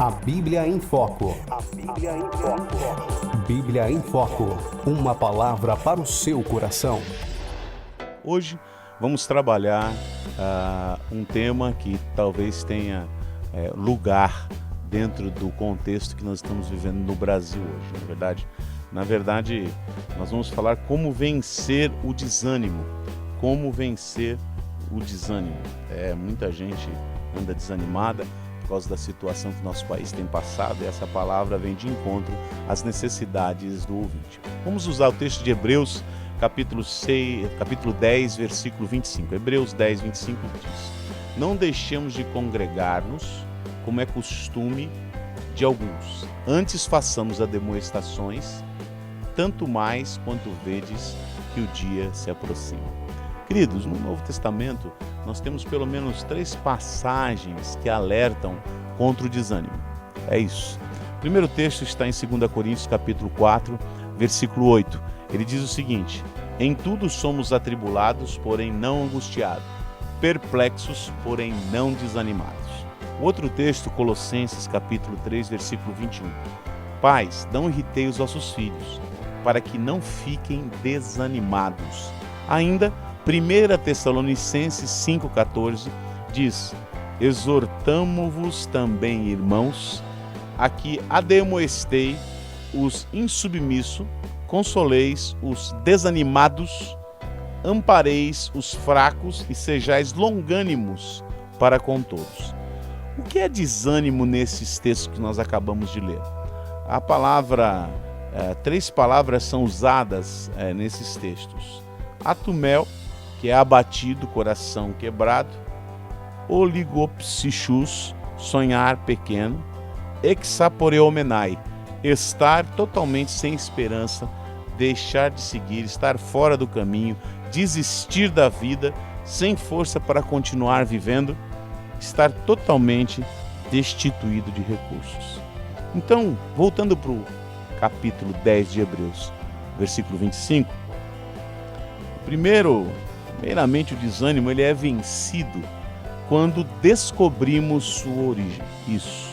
A Bíblia em Foco. A Bíblia em Foco. Bíblia em Foco. Uma palavra para o seu coração. Hoje vamos trabalhar um tema que talvez tenha lugar dentro do contexto que nós estamos vivendo no Brasil hoje, Na verdade, nós vamos falar como vencer o desânimo. Como vencer o desânimo. Muita gente anda desanimada por causa da situação que nosso país tem passado, e essa palavra vem de encontro às necessidades do ouvinte. Vamos usar o texto de Hebreus, capítulo 10, versículo 25. Hebreus 10, 25 diz: Não deixemos de congregar-nos, como é costume de alguns. Antes façamos admoestações, tanto mais quanto vedes que o dia se aproxima. Queridos, no Novo Testamento, nós temos pelo menos 3 passagens que alertam contra o desânimo. É isso. O primeiro texto está em 2 Coríntios, capítulo 4, versículo 8. Ele diz o seguinte: Em tudo somos atribulados, porém não angustiados, perplexos, porém não desanimados. O outro texto, Colossenses, capítulo 3, versículo 21. Pais, não irritei os vossos filhos, para que não fiquem desanimados. Ainda, 1 Tessalonicenses 5,14 diz: Exortamo-vos também, irmãos, a que admoestei os insubmissos, consoleis os desanimados, ampareis os fracos e sejais longânimos para com todos. O que é desânimo nesses textos que nós acabamos de ler? A palavra, 3 palavras são usadas nesses textos. Atumel, que é abatido, coração quebrado. Oligopsichus, sonhar pequeno. Exaporeomenai, estar totalmente sem esperança, deixar de seguir, estar fora do caminho, desistir da vida, sem força para continuar vivendo, estar totalmente destituído de recursos. Então, voltando para o capítulo 10 de Hebreus, versículo 25, primeiramente o desânimo ele é vencido quando descobrimos sua origem. Isso.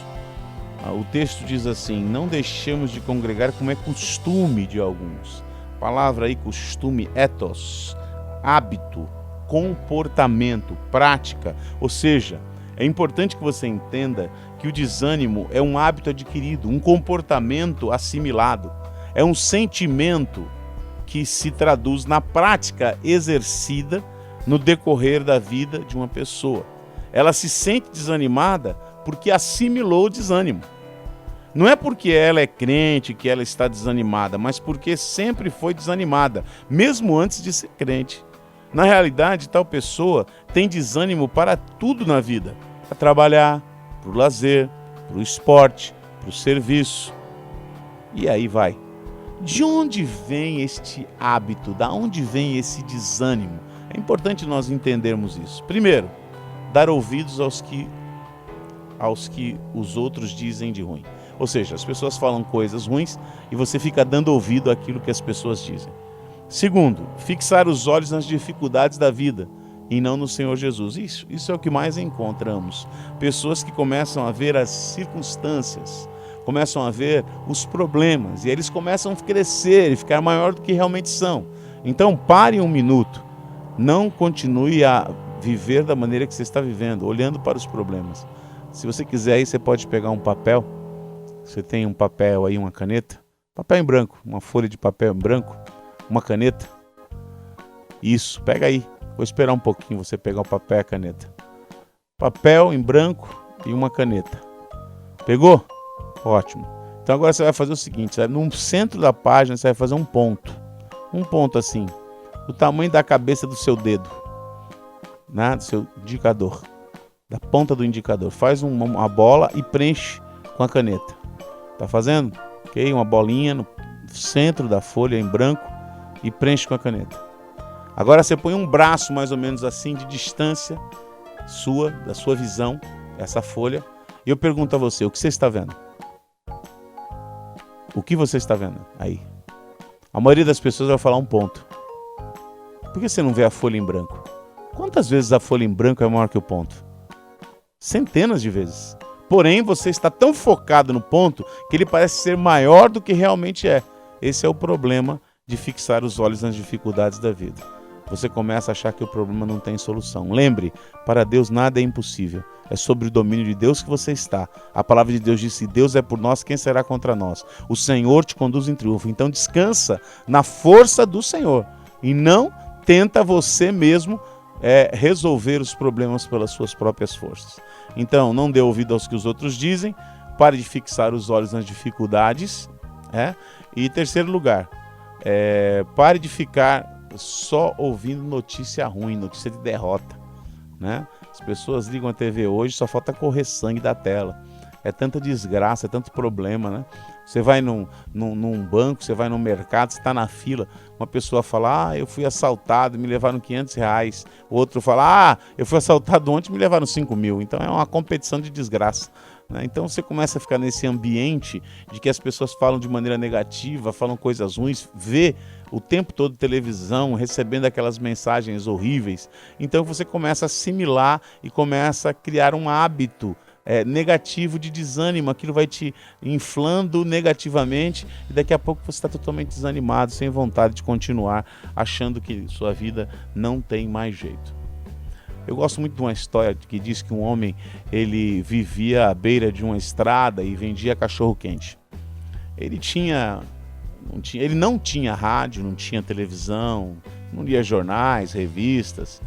O texto diz assim: não deixemos de congregar como é costume de alguns. A palavra aí, costume, ethos, hábito, comportamento, prática. Ou seja, é importante que você entenda que o desânimo é um hábito adquirido, um comportamento assimilado, é um sentimento que se traduz na prática exercida no decorrer da vida de uma pessoa. Ela se sente desanimada porque assimilou o desânimo. Não é porque ela é crente que ela está desanimada, mas porque sempre foi desanimada, mesmo antes de ser crente. Na realidade, tal pessoa tem desânimo para tudo na vida: para trabalhar, para o lazer, para o esporte, para o serviço. E aí vai. De onde vem este hábito? Da onde vem esse desânimo? É importante nós entendermos isso. Primeiro, dar ouvidos aos que os outros dizem de ruim. Ou seja, as pessoas falam coisas ruins e você fica dando ouvido àquilo que as pessoas dizem. Segundo, fixar os olhos nas dificuldades da vida e não no Senhor Jesus. Isso é o que mais encontramos. Pessoas que começam a ver as circunstâncias, começam a ver os problemas, e eles começam a crescer e ficar maior do que realmente são. Então pare um minuto, não continue a viver da maneira que você está vivendo, olhando para os problemas. Se você quiser aí, você pode pegar um papel, você tem um papel aí, uma caneta, papel em branco, uma folha de papel em branco, uma caneta. Isso, pega aí, vou esperar um pouquinho você pegar o papel e a caneta. Papel em branco e uma caneta. Pegou? Ótimo. Então agora você vai fazer o seguinte, no centro da página você vai fazer um ponto assim, do tamanho da cabeça do seu dedo, né? Do seu indicador, da ponta do indicador. Faz uma bola e preenche com a caneta. Tá fazendo? Ok? Uma bolinha no centro da folha em branco e preenche com a caneta. Agora você põe um braço mais ou menos assim de distância da sua visão, essa folha, e eu pergunto a você, o que você está vendo? O que você está vendo aí? A maioria das pessoas vai falar um ponto. Por que você não vê a folha em branco? Quantas vezes a folha em branco é maior que o ponto? Centenas de vezes. Porém, você está tão focado no ponto que ele parece ser maior do que realmente é. Esse é o problema de fixar os olhos nas dificuldades da vida. Você começa a achar que o problema não tem solução. Lembre, para Deus nada é impossível. É sobre o domínio de Deus que você está. A palavra de Deus diz: se Deus é por nós, quem será contra nós? O Senhor te conduz em triunfo. Então descansa na força do Senhor e não tenta você mesmo resolver os problemas pelas suas próprias forças. Então, não dê ouvido aos que os outros dizem, pare de fixar os olhos nas dificuldades. E em terceiro lugar, pare de ficar só ouvindo notícia ruim, notícia de derrota, né? As pessoas ligam a TV hoje, só falta correr sangue da tela. É tanta desgraça, é tanto problema, né? Você vai num banco, você vai no mercado, você está na fila, uma pessoa fala: eu fui assaltado, me levaram R$500. O outro fala: eu fui assaltado ontem, me levaram 5 mil. Então é uma competição de desgraça, né? Então você começa a ficar nesse ambiente de que as pessoas falam de maneira negativa, falam coisas ruins, vê o tempo todo televisão, recebendo aquelas mensagens horríveis. Então você começa a assimilar e começa a criar um hábito negativo de desânimo. Aquilo vai te inflando negativamente e daqui a pouco você está totalmente desanimado, sem vontade de continuar, achando que sua vida não tem mais jeito. Eu gosto muito de uma história que diz que um homem, ele vivia à beira de uma estrada e vendia cachorro-quente. Ele não tinha rádio, não tinha televisão, não lia jornais, revistas,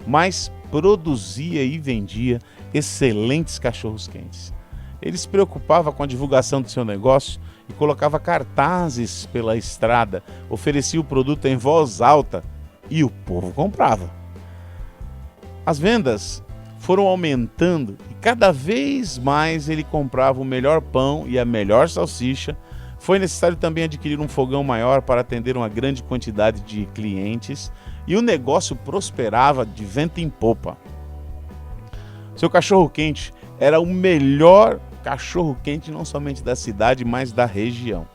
mas produzia e vendia excelentes cachorros-quentes. Ele se preocupava com a divulgação do seu negócio e colocava cartazes pela estrada, oferecia o produto em voz alta e o povo comprava. As vendas foram aumentando e cada vez mais ele comprava o melhor pão e a melhor salsicha. Foi necessário também adquirir um fogão maior para atender uma grande quantidade de clientes e o negócio prosperava de vento em popa. Seu cachorro-quente era o melhor cachorro-quente não somente da cidade, mas da região.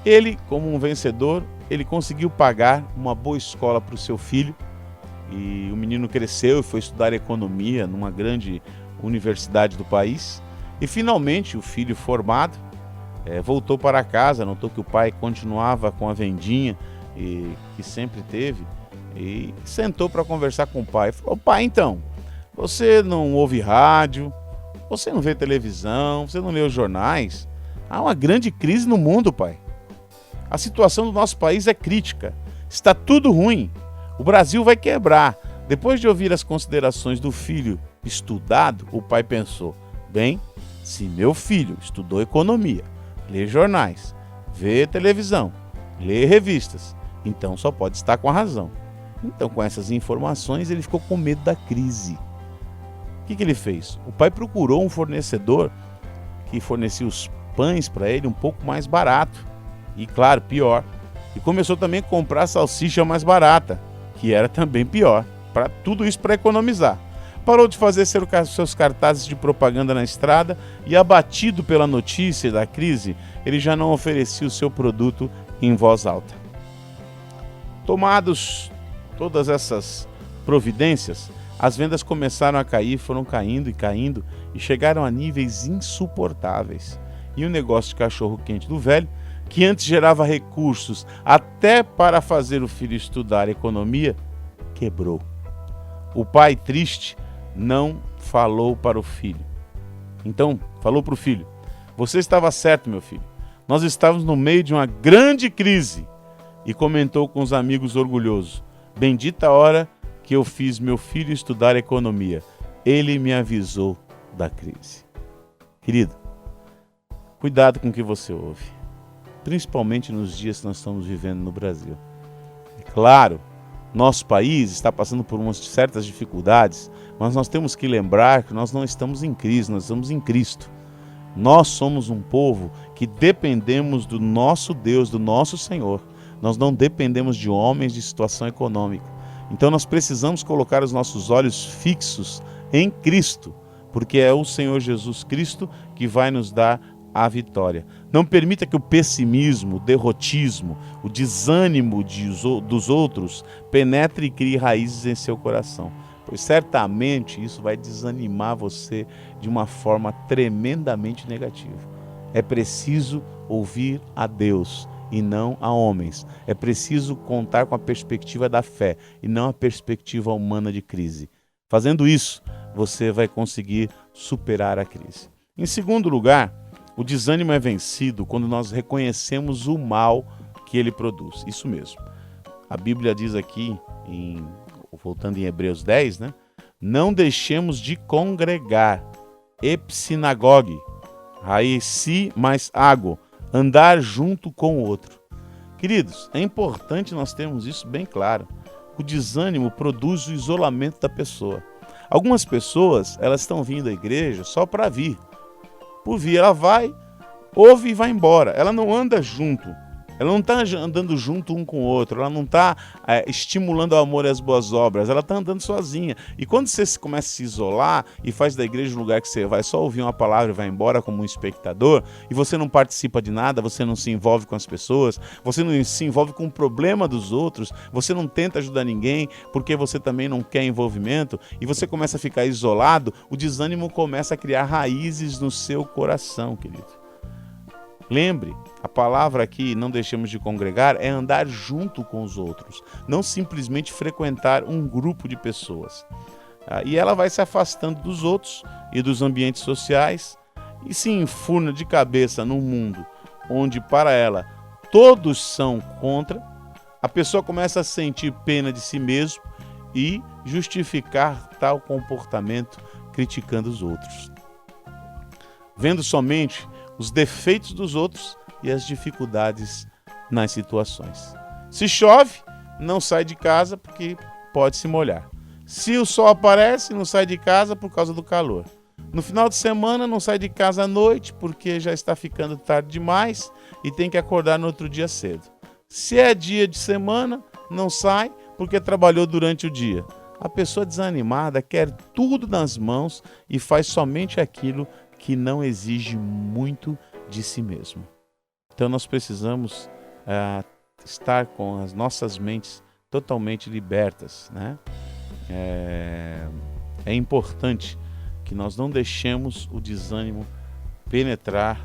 Ele, como um vencedor, ele conseguiu pagar uma boa escola para o seu filho e o menino cresceu e foi estudar economia numa grande universidade do país. E finalmente o filho formado voltou para casa, notou que o pai continuava com a vendinha que sempre teve e sentou para conversar com o pai. Falou: pai, então, você não ouve rádio, você não vê televisão, você não lê os jornais? Há uma grande crise no mundo, pai. A situação do nosso país é crítica, está tudo ruim, o Brasil vai quebrar. Depois de ouvir as considerações do filho estudado, o pai pensou: bem, se meu filho estudou economia, lê jornais, vê televisão, lê revistas, então só pode estar com a razão. Então, com essas informações, ele ficou com medo da crise. O que ele fez? O pai procurou um fornecedor que fornecia os pães para ele um pouco mais barato e, claro, pior. E começou também a comprar salsicha mais barata, que era também pior. Tudo isso para economizar. Parou de fazer seus cartazes de propaganda na estrada e, abatido pela notícia da crise, ele já não oferecia o seu produto em voz alta. Tomados todas essas providências, as vendas começaram a cair, foram caindo e chegaram a níveis insuportáveis. E o negócio de cachorro-quente do velho, que antes gerava recursos até para fazer o filho estudar economia, quebrou. O pai, triste, não falou para o filho. Então, falou para o filho: você estava certo, meu filho. Nós estávamos no meio de uma grande crise. E comentou com os amigos orgulhoso: bendita a hora que eu fiz meu filho estudar economia. Ele me avisou da crise. Querido, cuidado com o que você ouve, principalmente nos dias que nós estamos vivendo no Brasil. É claro, nosso país está passando por umas certas dificuldades, mas nós temos que lembrar que nós não estamos em crise, nós estamos em Cristo. Nós somos um povo que dependemos do nosso Deus, do nosso Senhor. Nós não dependemos de homens, de situação econômica. Então nós precisamos colocar os nossos olhos fixos em Cristo, porque é o Senhor Jesus Cristo que vai nos dar a vitória. Não permita que o pessimismo, o derrotismo, o desânimo dos outros penetre e crie raízes em seu coração. pois certamente isso vai desanimar você de uma forma tremendamente negativa. É preciso ouvir a Deus e não a homens. É preciso contar com a perspectiva da fé e não a perspectiva humana de crise. Fazendo isso, você vai conseguir superar a crise. Em segundo lugar, o desânimo é vencido quando nós reconhecemos o mal que ele produz. Isso mesmo. A Bíblia diz aqui, voltando em Hebreus 10, né? Não deixemos de congregar, epsinagogue, raiz si mais água, andar junto com o outro. Queridos, é importante nós termos isso bem claro. O desânimo produz o isolamento da pessoa. Algumas pessoas, elas estão vindo à igreja só para vir. Por vir, ela vai, ouve e vai embora. Ela não anda junto. Ela não está andando junto um com o outro, ela não está estimulando o amor e as boas obras, ela está andando sozinha. E quando você começa a se isolar e faz da igreja um lugar que você vai só ouvir uma palavra e vai embora como um espectador, e você não participa de nada, você não se envolve com as pessoas, você não se envolve com o problema dos outros, você não tenta ajudar ninguém porque você também não quer envolvimento, e você começa a ficar isolado, o desânimo começa a criar raízes no seu coração, querido. Lembre, a palavra aqui, não deixemos de congregar, é andar junto com os outros, não simplesmente frequentar um grupo de pessoas. E ela vai se afastando dos outros e dos ambientes sociais e se enfurna de cabeça num mundo onde para ela todos são contra. A pessoa começa a sentir pena de si mesmo e justificar tal comportamento criticando os outros, vendo somente os defeitos dos outros e as dificuldades nas situações. Se chove, não sai de casa porque pode se molhar. Se o sol aparece, não sai de casa por causa do calor. No final de semana, não sai de casa à noite porque já está ficando tarde demais e tem que acordar no outro dia cedo. Se é dia de semana, não sai porque trabalhou durante o dia. A pessoa desanimada quer tudo nas mãos e faz somente aquilo que não exige muito de si mesmo. Então nós precisamos estar com as nossas mentes totalmente libertas, né? É importante que nós não deixemos o desânimo penetrar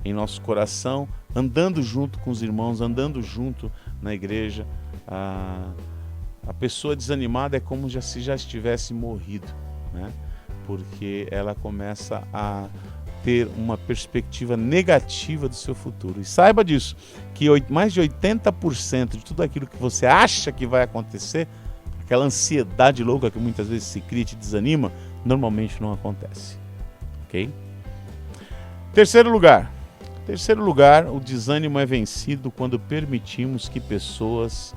em nosso coração, andando junto com os irmãos, andando junto na igreja. A pessoa desanimada é como se já estivesse morrido, né? Porque ela começa a ter uma perspectiva negativa do seu futuro. E saiba disso, que mais de 80% de tudo aquilo que você acha que vai acontecer, aquela ansiedade louca que muitas vezes se cria e te desanima, normalmente não acontece. Ok? Terceiro lugar, o desânimo é vencido quando permitimos que pessoas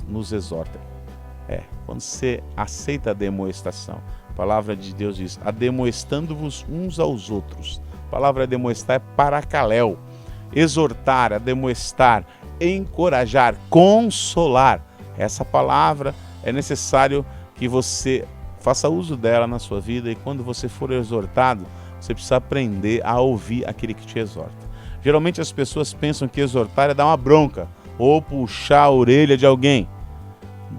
nos exortem. Quando você aceita a demoestação. A palavra de Deus diz, ademoestando-vos uns aos outros. A palavra demoestar é paracaléu. Exortar, ademoestar, encorajar, consolar. Essa palavra é necessário que você faça uso dela na sua vida, e quando você for exortado, você precisa aprender a ouvir aquele que te exorta. Geralmente as pessoas pensam que exortar é dar uma bronca ou puxar a orelha de alguém.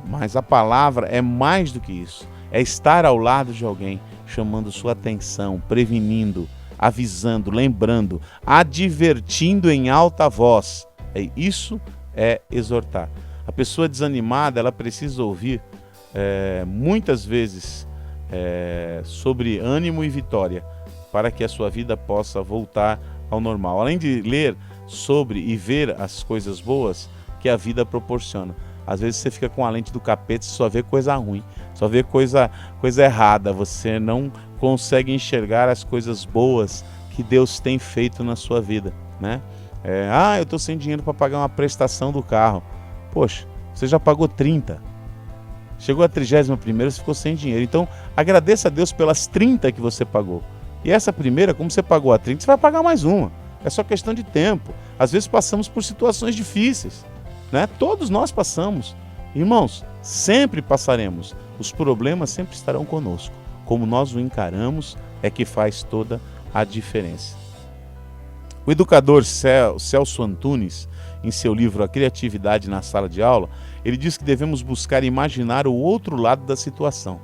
Mas a palavra é mais do que isso. É estar ao lado de alguém, chamando sua atenção, prevenindo, avisando, lembrando, advertindo em alta voz. Isso é exortar. A pessoa desanimada, ela precisa ouvir muitas vezes sobre ânimo e vitória, para que a sua vida possa voltar ao normal. Além de ler sobre e ver as coisas boas que a vida proporciona. Às vezes você fica com a lente do capeta e só vê coisa ruim, só vê coisa errada. Você não consegue enxergar as coisas boas que Deus tem feito na sua vida, né? Eu estou sem dinheiro para pagar uma prestação do carro. Poxa, você já pagou 30. Chegou a 31ª, você ficou sem dinheiro. Então, agradeça a Deus pelas 30 que você pagou. E essa primeira, como você pagou a 30, você vai pagar mais uma. É só questão de tempo. Às vezes passamos por situações difíceis, né? Todos nós passamos. Irmãos, sempre passaremos. Os problemas sempre estarão conosco. Como nós o encaramos é que faz toda a diferença. O educador Celso Antunes, em seu livro A Criatividade na Sala de Aula, ele diz que devemos buscar imaginar o outro lado da situação.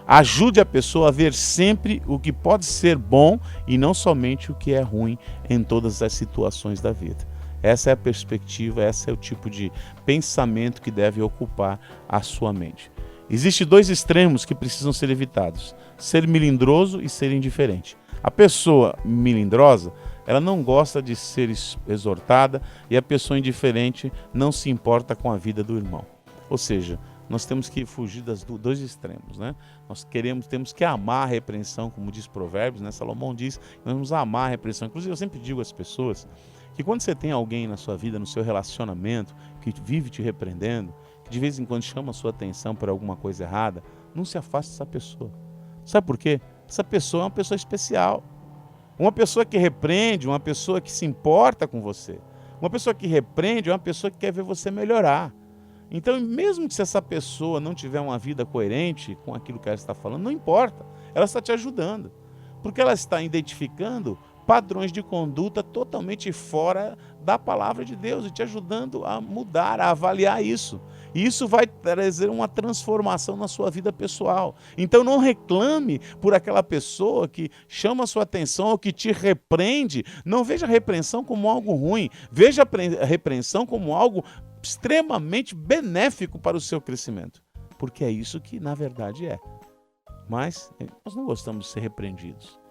Ajude a pessoa a ver sempre o que pode ser bom e não somente o que é ruim em todas as situações da vida. Essa é a perspectiva, esse é o tipo de pensamento que deve ocupar a sua mente. Existem dois extremos que precisam ser evitados: ser melindroso e ser indiferente. A pessoa melindrosa, ela não gosta de ser exortada, e a pessoa indiferente não se importa com a vida do irmão. Ou seja, nós temos que fugir dos dois extremos, né? Temos que amar a repreensão, como diz Provérbios, né? Salomão diz que nós vamos amar a repreensão. Inclusive, eu sempre digo às pessoas que quando você tem alguém na sua vida, no seu relacionamento, que vive te repreendendo, que de vez em quando chama a sua atenção por alguma coisa errada, não se afaste dessa pessoa. Sabe por quê? Essa pessoa é uma pessoa especial. Uma pessoa que repreende, uma pessoa que se importa com você. Uma pessoa que repreende é uma pessoa que quer ver você melhorar. Então, mesmo que se essa pessoa não tiver uma vida coerente com aquilo que ela está falando, não importa. Ela está te ajudando. Porque ela está identificando padrões de conduta totalmente fora da palavra de Deus e te ajudando a mudar, a avaliar isso. E isso vai trazer uma transformação na sua vida pessoal. Então não reclame por aquela pessoa que chama a sua atenção ou que te repreende. Não veja a repreensão como algo ruim. Veja a repreensão como algo extremamente benéfico para o seu crescimento. Porque é isso que na verdade é. Mas nós não gostamos de ser repreendidos.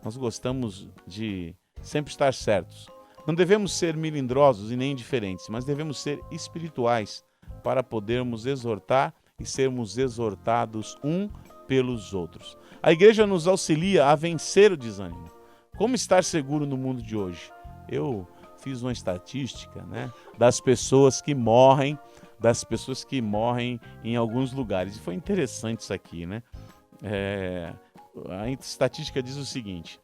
Nós gostamos de sempre estar certos. Não devemos ser melindrosos e nem indiferentes, mas devemos ser espirituais para podermos exortar e sermos exortados um pelos outros. A igreja nos auxilia a vencer o desânimo. Como estar seguro no mundo de hoje? Eu fiz uma estatística, né, das pessoas que morrem em alguns lugares. E foi interessante isso aqui, né? A estatística diz o seguinte: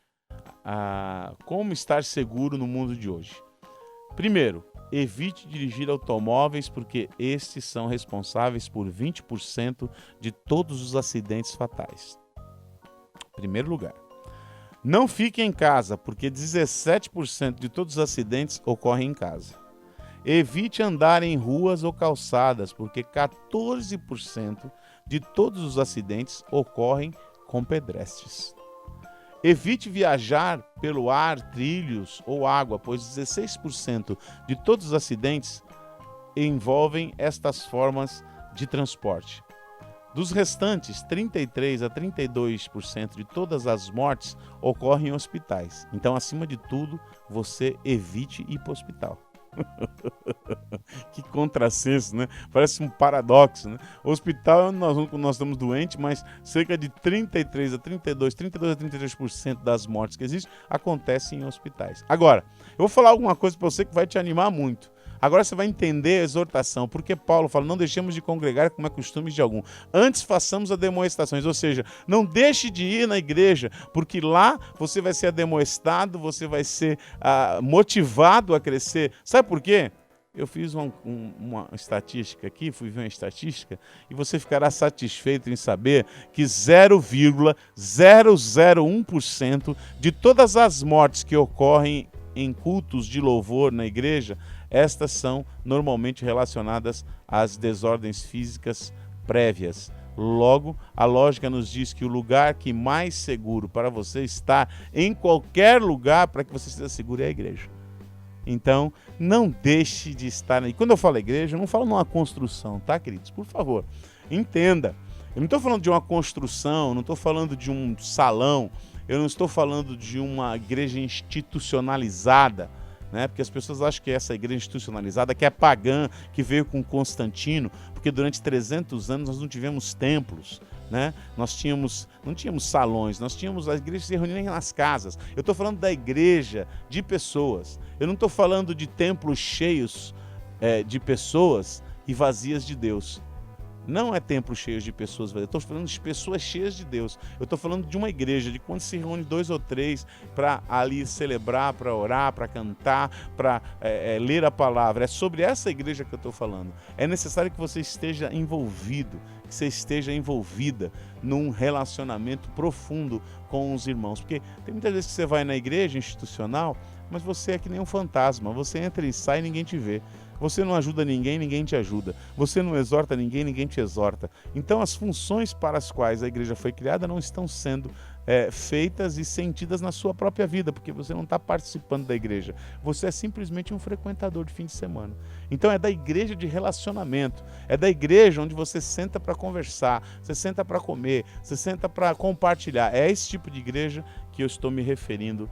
como estar seguro no mundo de hoje? Primeiro, evite dirigir automóveis porque estes são responsáveis por 20% de todos os acidentes fatais. Primeiro lugar. Não fique em casa porque 17% de todos os acidentes ocorrem em casa. Evite andar em ruas ou calçadas porque 14% de todos os acidentes ocorrem com pedestres. Evite viajar pelo ar, trilhos ou água, pois 16% de todos os acidentes envolvem estas formas de transporte. Dos restantes, 33% a 32% de todas as mortes ocorrem em hospitais. Então, acima de tudo, você evite ir para o hospital. Que contrassenso, né? Parece um paradoxo, né? O hospital é onde nós vamos quando nós estamos doentes, mas cerca de 32 a 33% das mortes que existem acontecem em hospitais. Agora, eu vou falar alguma coisa para você que vai te animar muito. Agora você vai entender a exortação, porque Paulo fala: não deixemos de congregar como é costume de algum. Antes façamos admoestações, ou seja, não deixe de ir na igreja, porque lá você vai ser admoestado, você vai ser motivado a crescer. Sabe por quê? Eu fiz uma estatística aqui, fui ver uma estatística, e você ficará satisfeito em saber que 0,001% de todas as mortes que ocorrem em cultos de louvor na igreja, estas são normalmente relacionadas às desordens físicas prévias. Logo, a lógica nos diz que o lugar que mais seguro para você estar em qualquer lugar para que você esteja seguro é a igreja. Então, não deixe de estar aí. Quando eu falo igreja, eu não falo numa construção, tá, queridos? Por favor, entenda. Eu não estou falando de uma construção, não estou falando de um salão, eu não estou falando de uma igreja institucionalizada, né? Porque as pessoas acham que essa igreja institucionalizada, que é pagã, que veio com Constantino, porque durante 300 anos nós não tivemos templos, né? Não tínhamos salões, as igrejas se reuniam nas casas. Eu estou falando da igreja de pessoas. Eu não estou falando de templos cheios de pessoas e vazias de Deus. Não é templo cheio de pessoas vazias. Eu estou falando de pessoas cheias de Deus. Eu estou falando de uma igreja, de quando se reúne 2 ou 3 para ali celebrar, para orar, para cantar, para ler a palavra. É sobre essa igreja que eu estou falando. É necessário que você esteja envolvido, que você esteja envolvida num relacionamento profundo com os irmãos. Porque tem muitas vezes que você vai na igreja institucional, mas você é que nem um fantasma. Você entra e sai e ninguém te vê. Você não ajuda ninguém, ninguém te ajuda. Você não exorta ninguém, ninguém te exorta. Então as funções para as quais a igreja foi criada não estão sendo feitas e sentidas na sua própria vida, porque você não está participando da igreja. Você é simplesmente um frequentador de fim de semana. Então é da igreja de relacionamento. É da igreja onde você senta para conversar, você senta para comer, você senta para compartilhar. É esse tipo de igreja que eu estou me referindo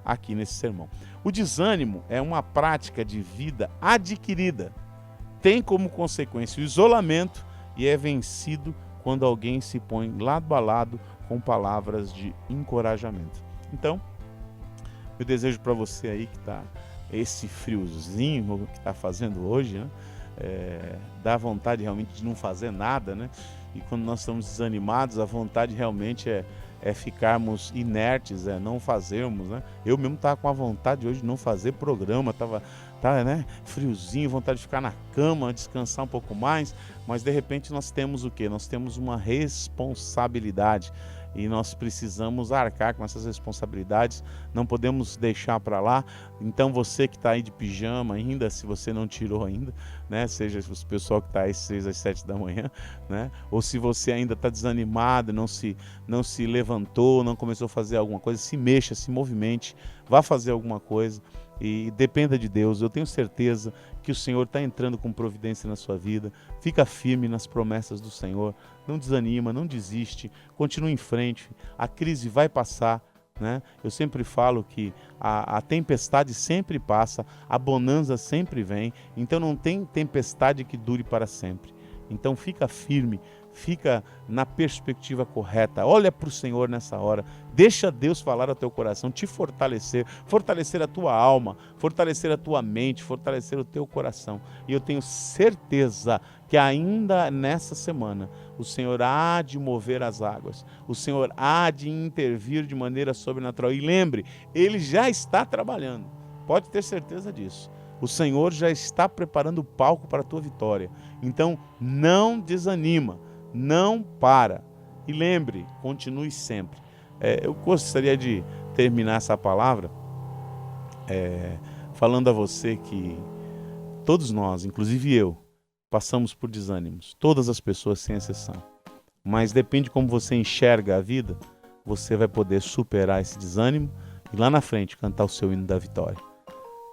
aqui nesse sermão. O desânimo é uma prática de vida adquirida. Tem como consequência o isolamento e é vencido quando alguém se põe lado a lado com palavras de encorajamento. Então, eu desejo para você aí que está esse friozinho que está fazendo hoje, né? Dá vontade realmente de não fazer nada, né? E quando nós estamos desanimados, a vontade realmente é ficarmos inertes, não fazermos, né? Eu mesmo estava com a vontade hoje de não fazer programa, estava né, friozinho, vontade de ficar na cama, descansar um pouco mais, mas de repente nós temos o quê? Nós temos uma responsabilidade e nós precisamos arcar com essas responsabilidades, não podemos deixar para lá. Então você que está aí de pijama ainda, se você não tirou ainda, né, seja o pessoal que está às 6 às 7 da manhã, né, ou se você ainda está desanimado, não se levantou, não começou a fazer alguma coisa, se mexa, se movimente, vá fazer alguma coisa e dependa de Deus. Eu tenho certeza que o Senhor está entrando com providência na sua vida. Fica firme nas promessas do Senhor, não desanima, não desiste, continue em frente, a crise vai passar, né? Eu sempre falo que a tempestade sempre passa, a bonança sempre vem, então não tem tempestade que dure para sempre. Então fica firme, fica na perspectiva correta, olha para o Senhor nessa hora, deixa Deus falar ao teu coração, te fortalecer, fortalecer a tua alma, fortalecer a tua mente, fortalecer o teu coração. E eu tenho certeza que ainda nessa semana o Senhor há de mover as águas, o Senhor há de intervir de maneira sobrenatural. E lembre, Ele já está trabalhando, pode ter certeza disso. O Senhor já está preparando o palco para a tua vitória. Então não desanima, não para. E lembre, continue sempre. Eu gostaria de terminar essa palavra falando a você que todos nós, inclusive eu, passamos por desânimos. Todas as pessoas sem exceção. Mas depende como você enxerga a vida, você vai poder superar esse desânimo e lá na frente cantar o seu hino da vitória.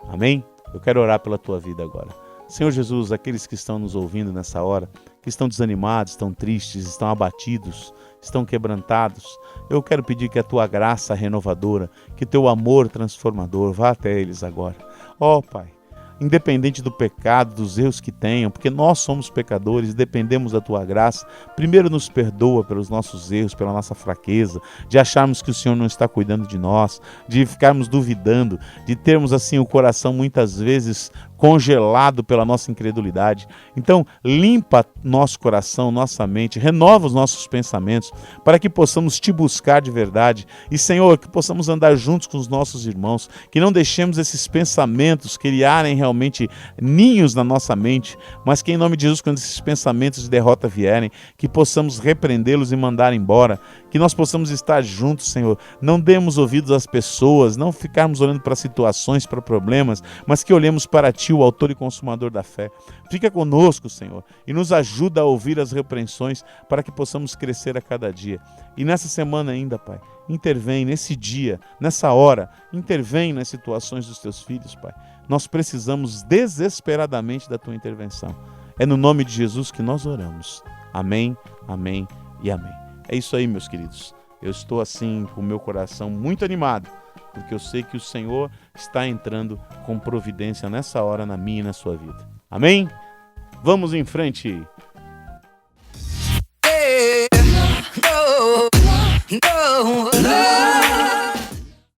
Amém? Eu quero orar pela tua vida agora. Senhor Jesus, aqueles que estão nos ouvindo nessa hora, que estão desanimados, estão tristes, estão abatidos, estão quebrantados, eu quero pedir que a tua graça renovadora, que teu amor transformador vá até eles agora. Ó Pai, independente do pecado, dos erros que tenham, porque nós somos pecadores, dependemos da tua graça. Primeiro nos perdoa pelos nossos erros, pela nossa fraqueza, de acharmos que o Senhor não está cuidando de nós, de ficarmos duvidando, de termos assim o coração muitas vezes congelado pela nossa incredulidade. Então, limpa nosso coração, nossa mente, renova os nossos pensamentos, para que possamos te buscar de verdade. E, Senhor, que possamos andar juntos com os nossos irmãos, que não deixemos esses pensamentos criarem realmente ninhos na nossa mente, mas que em nome de Jesus, quando esses pensamentos de derrota vierem, que possamos repreendê-los e mandar embora, que nós possamos estar juntos, Senhor. Não demos ouvidos às pessoas, não ficarmos olhando para situações, para problemas, mas que olhemos para Ti, o autor e consumador da fé. Fica conosco, Senhor, e nos ajuda a ouvir as repreensões para que possamos crescer a cada dia. E nessa semana ainda, Pai, intervém nesse dia, nessa hora, intervém nas situações dos Teus filhos, Pai. Nós precisamos desesperadamente da Tua intervenção. É no nome de Jesus que nós oramos. Amém, amém e amém. É isso aí, meus queridos. Eu estou assim com o meu coração muito animado, porque eu sei que o Senhor está entrando com providência nessa hora na minha e na sua vida. Amém? Vamos em frente. No.